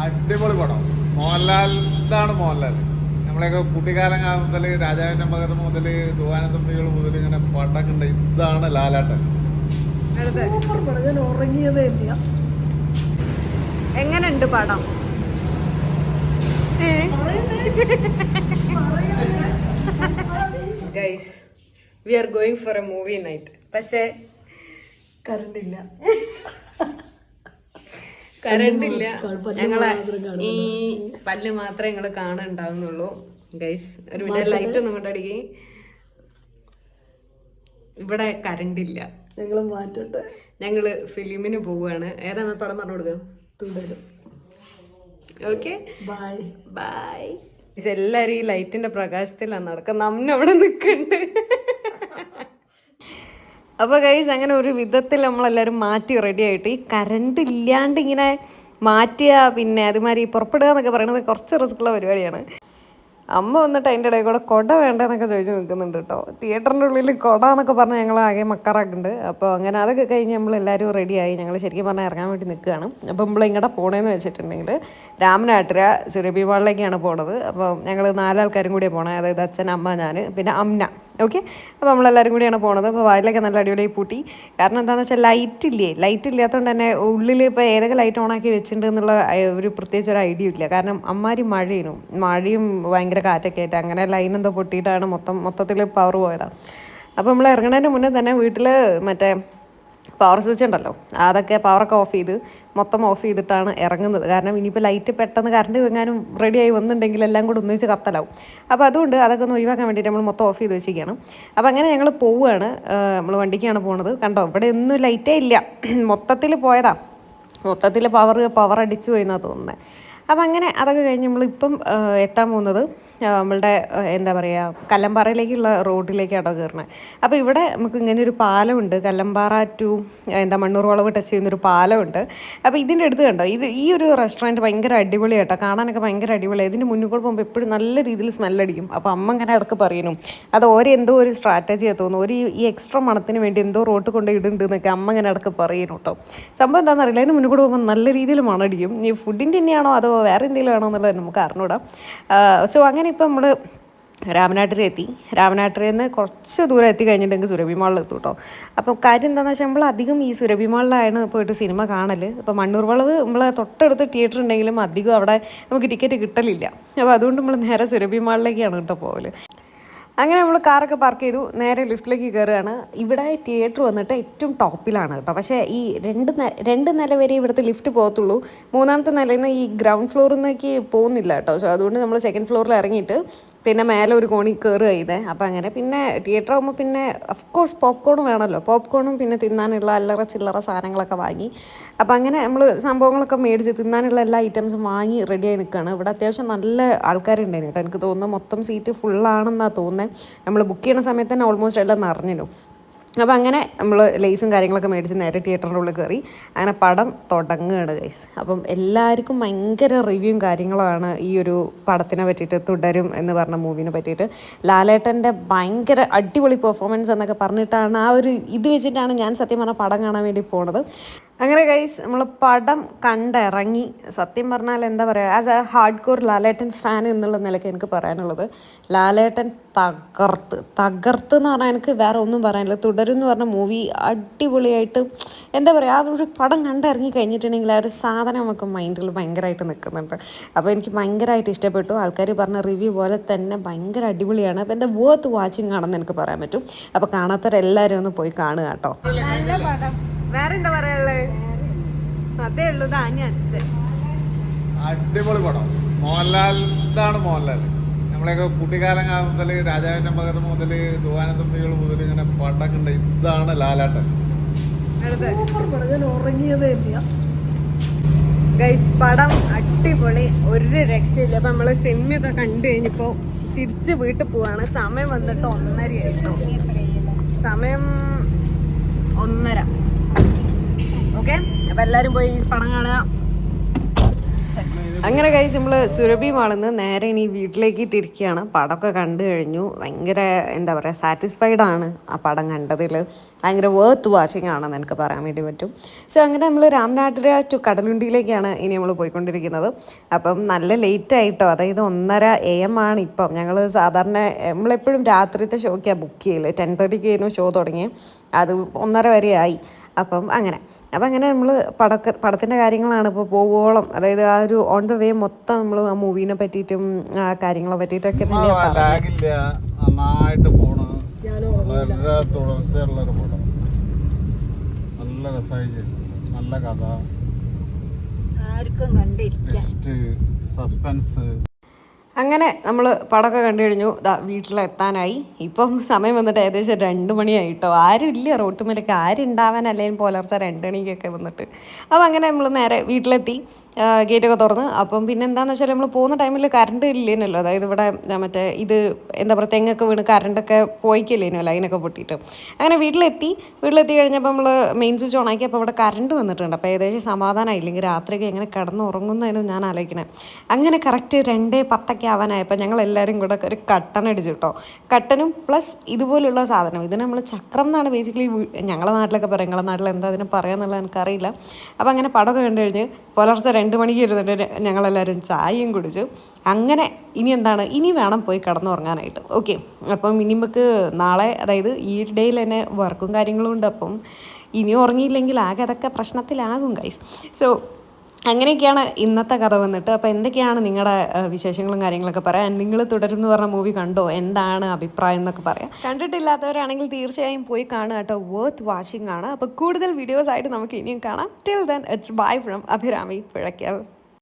അടിപൊളി പടം. മോഹൻലാൽ, ഇതാണ് മോഹൻലാൽ. നമ്മളെയൊക്കെ കുട്ടിക്കാലം മുതൽ രാജാവിൻ്റെ മകൻ മുതൽ തൂവാനത്തുമ്പികൾ മുതൽ ഇങ്ങനെ പടം കണ്ട ഇതാണ് ലാലാട്ടൻ. സൂപ്പർ പടം. ഞാൻ ഉറങ്ങിയതേ ഇല്ല. എങ്ങനെയുണ്ട് പടം? Guys, we are going for a movie night. പക്ഷേ കറണ്ട് ഇല്ല. ഞങ്ങളെ ഈ പല്ല് മാത്രമേ ഞങ്ങള് കാണുന്നുണ്ടാവുന്നുള്ളൂ. ഗൈസ്, ഒരു വീഡിയോ ലൈറ്റ് ഒന്നും കൊണ്ടടിക്ക്. ഇവിടെ കറണ്ട് ഇല്ല. ഞങ്ങള് മാറ്റട്ടെ. ഞങ്ങള് ഫിലിമിന് പോവുകയാണ്. ഏതാണ് പടം പറഞ്ഞു കൊടുക്കുക? തുടരും. Okay, bye bye. എല്ലാരും ഈ ലൈറ്റിന്റെ പ്രകാശത്തിലാണ് നടക്കുന്നത്. നമ്മവിടെ നിൽക്കുന്നുണ്ട്. അപ്പോൾ ഗൈസ്, അങ്ങനെ ഒരു വിധത്തിൽ നമ്മളെല്ലാവരും മാറ്റി റെഡി ആയിട്ട്, ഈ കറണ്ട് ഇല്ലാണ്ട് ഇങ്ങനെ മാറ്റുക, പിന്നെ അതുമാതിരി പുറപ്പെടുക എന്നൊക്കെ പറയുന്നത് കുറച്ച് റിസ്ക്കുള്ള പരിപാടിയാണ്. അമ്മ വന്നിട്ട് അതിൻ്റെ ഇടയിൽ കൂടെ കൊട വേണ്ടെന്നൊക്കെ ചോദിച്ച് നിൽക്കുന്നുണ്ട് കേട്ടോ. തിയേറ്ററിൻ്റെ ഉള്ളിൽ കൊട എന്നൊക്കെ പറഞ്ഞ് ഞങ്ങൾ ആകെ മക്കാറാക്കുന്നുണ്ട്. അപ്പോൾ അങ്ങനെ അതൊക്കെ കഴിഞ്ഞ് നമ്മളെല്ലാവരും റെഡിയായി. ഞങ്ങൾ ശരിക്കും പറഞ്ഞാൽ ഇറങ്ങാൻ വേണ്ടി നിൽക്കുകയാണ്. അപ്പോൾ നമ്മൾ ഇങ്ങോട്ട് പോകണമെന്ന് വെച്ചിട്ടുണ്ടെങ്കിൽ രാമനാട്ടുര സുരഭി മാളിലേക്കാണ് പോണത്. അപ്പോൾ ഞങ്ങൾ 4 ആൾക്കാരും കൂടിയാണ് പോണത്. അതായത് അച്ഛൻ, അമ്മ, ഞാൻ, പിന്നെ അമ്ന. ഓക്കെ, അപ്പോൾ നമ്മളെല്ലാവരും കൂടിയാണ് പോണത്. അപ്പോൾ വായിലൊക്കെ നല്ല അടിപൊളിയായി പൂട്ടി. കാരണം എന്താണെന്ന് വെച്ചാൽ ലൈറ്റ് ഇല്ലാത്തതുകൊണ്ട് തന്നെ ഉള്ളിൽ ഇപ്പോൾ ഏതൊക്കെ ലൈറ്റ് ഓണാക്കി വെച്ചിട്ടുണ്ട് എന്നുള്ള ഒരു പ്രത്യേകിച്ച് ഒരു ഐഡിയ ഇല്ല. കാരണം അമ്മാരി മഴയും ഭയങ്കര കാറ്റൊക്കെ ആയിട്ട് അങ്ങനെ ലൈൻ എന്തോ പൊട്ടിയിട്ടാണ് മൊത്തത്തിൽ പവർ പോയതാണ്. അപ്പോൾ നമ്മൾ ഇറങ്ങുന്നതിന് മുന്നേ തന്നെ വീട്ടിൽ മറ്റേ പവർ സ്വിച്ച് ഉണ്ടല്ലോ, അതൊക്കെ പവറൊക്കെ മൊത്തം ഓഫ് ചെയ്തിട്ടാണ് ഇറങ്ങുന്നത്. കാരണം ഇനിയിപ്പോൾ ലൈറ്റ് പെട്ടെന്ന് കറണ്ട് എങ്ങാനും റെഡിയായി വന്നിട്ടുണ്ടെങ്കിൽ എല്ലാം കൂടെ ഒന്നിച്ച് കത്തലാവും. അപ്പോൾ അതുകൊണ്ട് അതൊക്കെ ഒന്ന് ഒഴിവാക്കാൻ വേണ്ടിയിട്ട് നമ്മൾ മൊത്തം ഓഫ് ചെയ്ത് വെച്ചിരിക്കുകയാണ്. അപ്പോൾ അങ്ങനെ ഞങ്ങൾ പോവുകയാണ്. നമ്മൾ വണ്ടിക്കാണ് പോകുന്നത്. കണ്ടോ, ഇവിടെ ഒന്നും ലൈറ്റേ ഇല്ല. മൊത്തത്തിൽ പോയതാണ്. മൊത്തത്തിൽ പവർ അടിച്ചു പോയി എന്നാണ് തോന്നുന്നത്. അപ്പം അങ്ങനെ അതൊക്കെ കഴിഞ്ഞ് നമ്മളിപ്പം എത്താൻ പോകുന്നത് നമ്മളുടെ എന്താ പറയുക, കല്ലമ്പാറയിലേക്കുള്ള റോഡിലേക്കാണ് കയറുന്നത്. അപ്പോൾ ഇവിടെ നമുക്ക് ഇങ്ങനെ ഒരു പാലമുണ്ട്. കല്ലമ്പാറ ടു മണ്ണൂർ വളവ് ടച്ച് ചെയ്യുന്നൊരു പാലമുണ്ട്. അപ്പോൾ ഇതിൻ്റെ അടുത്ത് കണ്ടോ, ഈ ഒരു റെസ്റ്റോറൻറ്റ് ഭയങ്കര അടിപൊളിയാട്ടോ. കാണാനൊക്കെ ഭയങ്കര അടിപൊളിയാണ്. ഇതിൻ്റെ മുന്നിൽ കൂടെ പോകുമ്പോൾ എപ്പോഴും നല്ല രീതിയിൽ സ്മെല്ലടിക്കും. അപ്പോൾ അമ്മ ഇങ്ങനെ ഇടക്ക് പറയുന്നു, അത് എന്തോ ഒരു സ്ട്രാറ്റജിയാണ് തോന്നുന്നു. ഈ എക്സ്ട്രാ മണത്തിന് വേണ്ടി എന്തോ റോട്ട് കൊണ്ട് ഇടുന്നുണ്ട് എന്നൊക്കെ അമ്മ ഇങ്ങനെ ഇടക്ക് പറയുന്നു കേട്ടോ. സംഭവം എന്താണെന്ന് അറിയില്ല. അതിന് മുന്നിൽ കൂടെ പോകുമ്പോൾ നല്ല രീതിയിൽ മണടിക്കും. ഈ ഫുഡിൻ്റെ തന്നെയാണോ അതോ വേറെ എന്തെങ്കിലും ആണോ എന്നുള്ളത് നമുക്ക് അറിഞ്ഞൂടാം. സോ അങ്ങനെ ഇപ്പം നമ്മൾ രാമനാട്ടുര എത്തി. രാമനാട്ടുരയിൽ നിന്ന് കുറച്ച് ദൂരം എത്തി കഴിഞ്ഞിട്ടുണ്ടെങ്കിൽ സുരഭി മാളിൽ എത്തും കേട്ടോ. അപ്പോൾ കാര്യം എന്താണെന്ന് വെച്ചാൽ നമ്മൾ അധികം ഈ സുരഭി മാളിലാണ് പോയിട്ട് സിനിമ കാണൽ. ഇപ്പോൾ മണ്ണൂർ വളവ് നമ്മൾ തൊട്ടടുത്ത് തിയേറ്റർ ഉണ്ടെങ്കിലും അധികം അവിടെ നമുക്ക് ടിക്കറ്റ് കിട്ടലില്ല. അപ്പോൾ അതുകൊണ്ട് നമ്മൾ നേരെ സുരഭി മാളിലേക്കാണ് കേട്ടോ പോകൽ. അങ്ങനെ നമ്മൾ കാറൊക്കെ പാർക്ക് ചെയ്തു, നേരെ ലിഫ്റ്റിലേക്ക് കയറുകയാണ്. ഇവിടെ തിയേറ്റർ വന്നിട്ട് ഏറ്റവും ടോപ്പിലാണ് കേട്ടോ. പക്ഷേ ഈ രണ്ട് നില വരെ ഇവിടുത്തെ ലിഫ്റ്റ് പോകത്തുള്ളൂ. 3ാമത്തെ നിലയിൽ നിന്ന് ഈ ഗ്രൗണ്ട് ഫ്ലോറിൽ നിന്നേക്ക് പോകുന്നില്ല കേട്ടോ. സോ അതുകൊണ്ട് നമ്മൾ സെക്കൻഡ് ഫ്ലോറിൽ ഇറങ്ങിയിട്ട് പിന്നെ മേലെ ഒരു കോണി കയറുക ചെയ്തേ. അപ്പോൾ അങ്ങനെ പിന്നെ തിയേറ്റർ ആകുമ്പോൾ പിന്നെ അഫ്കോഴ്സ് പോപ്കോണും വേണമല്ലോ. പോപ്കോണും പിന്നെ തിന്നാനുള്ള അല്ലറ ചില്ലറ സാധനങ്ങളൊക്കെ വാങ്ങി. അപ്പോൾ അങ്ങനെ നമ്മൾ സംഭവങ്ങളൊക്കെ മേടിച്ച് തിന്നാനുള്ള എല്ലാ ഐറ്റംസും വാങ്ങി റെഡിയായി നിൽക്കുകയാണ്. ഇവിടെ അത്യാവശ്യം നല്ല ആൾക്കാരുണ്ടായിരുന്നു കേട്ടോ. എനിക്ക് തോന്നുന്നു മൊത്തം സീറ്റ് ഫുള്ളാണെന്നാണ് തോന്നുന്നത്. നമ്മൾ ബുക്ക് ചെയ്യുന്ന സമയത്ത് തന്നെ ഓൾമോസ്റ്റ് എല്ലാം നിറഞ്ഞിരുന്നു. അപ്പോൾ അങ്ങനെ നമ്മൾ ലേസും കാര്യങ്ങളൊക്കെ മേടിച്ച് നേരെ തിയേറ്ററിൻ്റെ ഉള്ളിൽ കയറി. അങ്ങനെ പടം തുടങ്ങുകയാണ് ഗൈസ്. അപ്പം എല്ലാവർക്കും ഭയങ്കര റിവ്യൂവും കാര്യങ്ങളുമാണ് ഈ ഒരു പടത്തിനെ പറ്റിയിട്ട്, തുടരും എന്ന് പറഞ്ഞ മൂവിനെ പറ്റിയിട്ട്. ലാലേട്ടൻ്റെ ഭയങ്കര അടിപൊളി പെർഫോമൻസ് എന്നൊക്കെ പറഞ്ഞിട്ടാണ് ആ ഒരു ഇത് വെച്ചിട്ടാണ് ഞാൻ സത്യം പറഞ്ഞാൽ പടം കാണാൻ വേണ്ടി പോണത്. അങ്ങനെ ഗൈസ്, നമ്മൾ പടം കണ്ടിറങ്ങി. സത്യം പറഞ്ഞാൽ എന്താ പറയുക, as A hard core Lalettan fan എന്നുള്ള നിലയ്ക്ക് എനിക്ക് പറയാനുള്ളത്, ലാലേട്ടൻ തകർത്ത് എന്ന് പറഞ്ഞാൽ എനിക്ക് വേറെ ഒന്നും പറയാനില്ല. തുടരും എന്ന് പറഞ്ഞ മൂവി അടിപൊളിയായിട്ട് എന്താ പറയുക, ആ ഒരു പടം കണ്ടിറങ്ങി കഴിഞ്ഞിട്ടുണ്ടെങ്കിൽ ആ ഒരു സാധനം നമുക്ക് മൈൻഡിൽ ഭയങ്കരമായിട്ട് നിൽക്കുന്നുണ്ട്. അപ്പോൾ എനിക്ക് ഭയങ്കരമായിട്ട് ഇഷ്ടപ്പെട്ടു. ആൾക്കാർ പറഞ്ഞ റിവ്യൂ പോലെ തന്നെ ഭയങ്കര അടിപൊളിയാണ്. അപ്പോൾ എന്താ വർത്ത് വാച്ചിങ് ആണെന്ന് എനിക്ക് പറയാൻ പറ്റും. അപ്പോൾ കാണാത്തവരെല്ലാവരും ഒന്ന് പോയി കാണുക കേട്ടോ. നല്ല പടം. വേറെ എന്താ പറയാനുള്ളത്? അതേ ഉള്ളൂ. അടിപൊളി പടം. മോഹൻലാൽ, ഇതാണ് മോഹൻലാൽ. നമ്മളെയൊക്കെ കുട്ടിക്കാലം മുതൽ രാജാവിൻ്റെ മകൻ മുതൽ തൂവാനത്തുമ്പികൾ മുതൽ ഇങ്ങനെ പടം കണ്ട ഇതാണ് ലാലാട്ടൻ. സൂപ്പർ പടം. ഞാൻ ഉറങ്ങിയതേ ഇല്ല. ഗൈസ്, പടം അടിപൊളി, ഒരു രക്ഷയില്ല. അപ്പം നമ്മൾ സിനിമയൊക്കെ കണ്ടു കഴിഞ്ഞപ്പോൾ തിരിച്ച് വീട്ടിൽ പോവാണ്. സമയം വന്നിട്ട് 1:30 ആയിട്ടോ. സമയം 1:30. ഓക്കെ, അപ്പം എല്ലാവരും പോയി പടം കാണുക. അങ്ങനെ കഴിച്ച് നമ്മൾ സുരഭി മാളിൽ നിന്ന് നേരെ ഇനി വീട്ടിലേക്ക് തിരിക്കുകയാണ്. പടമൊക്കെ കണ്ടു കഴിഞ്ഞു. ഭയങ്കര എന്താ പറയുക, സാറ്റിസ്ഫൈഡ് ആണ് ആ പടം കണ്ടതിൽ. ഭയങ്കര വേർത്ത് വാച്ചിങ് ആണെന്ന് എനിക്ക് പറയാൻ വേണ്ടി പറ്റും. സോ അങ്ങനെ നമ്മൾ രാംനാട്ടിര ടു കടലുണ്ടിയിലേക്കാണ് ഇനി നമ്മൾ പോയിക്കൊണ്ടിരിക്കുന്നത്. അപ്പം നല്ല ലേറ്റ് ആയിട്ടോ, അതായത് 1:30 AM ആണ് ഇപ്പം. ഞങ്ങൾ സാധാരണ നമ്മളെപ്പോഴും രാത്രിത്തെ ഷോയ്ക്കാണ് ബുക്ക് ചെയ്യല്. 10:30 ഷോ തുടങ്ങി, അത് 1:30 വരെ ആയി. അപ്പം അങ്ങനെ നമ്മൾ പടത്തിൻ്റെ കാര്യങ്ങളാണ് ഇപ്പോൾ പോവോളം, അതായത് ആ ഒരു ഓൺ ദ വേ മൊത്തം നമ്മൾ ആ മൂവീനെ പറ്റിയിട്ടും ആ കാര്യങ്ങളെ പറ്റിയിട്ടൊക്കെ തന്നെയാണ് ലാഗില്ല, നന്നായിട്ട് പോണ്. വളരെ തുടർച്ചയുള്ളൊരു പടം, നല്ല രസമായി ചെയ്തു, നല്ല കഥ, ആർക്കും കണ്ടിരിക്കാം, സസ്പെൻസ്. അങ്ങനെ നമ്മൾ പടമൊക്കെ കണ്ടു കഴിഞ്ഞു. വീട്ടിലെത്താനായി. ഇപ്പം സമയം വന്നിട്ട് ഏകദേശം 2 മണിയായിട്ടോ. ആരും ഇല്ല റോട്ടുമേലൊക്കെ, ആരും ഉണ്ടാവാൻ അല്ലെങ്കിൽ പുലർച്ചെ 2 മണിക്കൊക്കെ വന്നിട്ട്. അപ്പോൾ അങ്ങനെ നമ്മൾ നേരെ വീട്ടിലെത്തി, ഗേറ്റൊക്കെ തുറന്ന്. അപ്പം പിന്നെ എന്താണെന്ന് വെച്ചാൽ നമ്മൾ പോകുന്ന ടൈമിൽ കറണ്ട് ഇല്ലേനല്ലോ, അതായത് ഇവിടെ മറ്റേ ഇത് എന്താ പറയുക, തെങ്ങൊക്കെ വീണ് കറണ്ടൊക്കെ പോയിക്കില്ലേനോ, ലൈനൊക്കെ പൊട്ടിയിട്ട്. അങ്ങനെ വീട്ടിലെത്തി കഴിഞ്ഞപ്പോൾ നമ്മൾ മെയിൻ സ്വിച്ച് ഓൺ ആക്കി. അപ്പോൾ ഇവിടെ കറണ്ട് വന്നിട്ടുണ്ട്. അപ്പോൾ ഏകദേശം സമാധാനമായി. ഇല്ലെങ്കിൽ രാത്രിയൊക്കെ എങ്ങനെ കിടന്ന് ഉറങ്ങുന്നതിനും ഞാൻ ആലോചിക്കണേ. അങ്ങനെ കറക്റ്റ് 2:10 ആവാനായപ്പോൾ ഞങ്ങൾ എല്ലാവരും കൂടെ ഒരു കട്ടനടിച്ചു കേട്ടോ. കട്ടനും പ്ലസ് ഇതുപോലുള്ള സാധനം, ഇതിന് നമ്മൾ ചക്രം എന്നാണ് ബേസിക്കലി ഞങ്ങളുടെ നാട്ടിലൊക്കെ പറയും. ഞങ്ങളുടെ നാട്ടിൽ എന്താ അതിന് പറയാന്നുള്ളത് എനിക്കറിയില്ല. അപ്പോൾ അങ്ങനെ പടമൊക്കെ കണ്ടു കഴിഞ്ഞ് പുലർച്ചെ 2 മണിക്ക് ഇരുന്നിട്ട് ഞങ്ങളെല്ലാവരും ചായയും കുടിച്ചു. അങ്ങനെ ഇനി എന്താണ്, ഇനി വേണം പോയി കിടന്നുറങ്ങാനായിട്ട്. ഓക്കെ, അപ്പം ഇനി നമുക്ക് നാളെ, അതായത് ഈ ഡേയിൽ തന്നെ വർക്കും കാര്യങ്ങളും ഉണ്ട്. അപ്പം ഇനി ഉറങ്ങിയില്ലെങ്കിൽ ആകെ അതൊക്കെ പ്രശ്നത്തിലാകും ഗൈസ്. സോ അങ്ങനെയൊക്കെയാണ് ഇന്നത്തെ കഥ വന്നിട്ട്. അപ്പോൾ എന്തൊക്കെയാണ് നിങ്ങളുടെ വിശേഷങ്ങളും കാര്യങ്ങളൊക്കെ പറയാം. നിങ്ങൾ തുടരുന്നു പറഞ്ഞ മൂവി കണ്ടോ, എന്താണ് അഭിപ്രായം എന്നൊക്കെ പറയാം. കണ്ടിട്ടില്ലാത്തവരാണെങ്കിൽ തീർച്ചയായും പോയി കാണുക കേട്ടോ, വർത്ത് വാച്ചിങ് ആണ്. അപ്പോൾ കൂടുതൽ വീഡിയോസ് ആയിട്ട് നമുക്ക് ഇനിയും കാണാം. Till then it's bye from Abhirami Puzhakkal.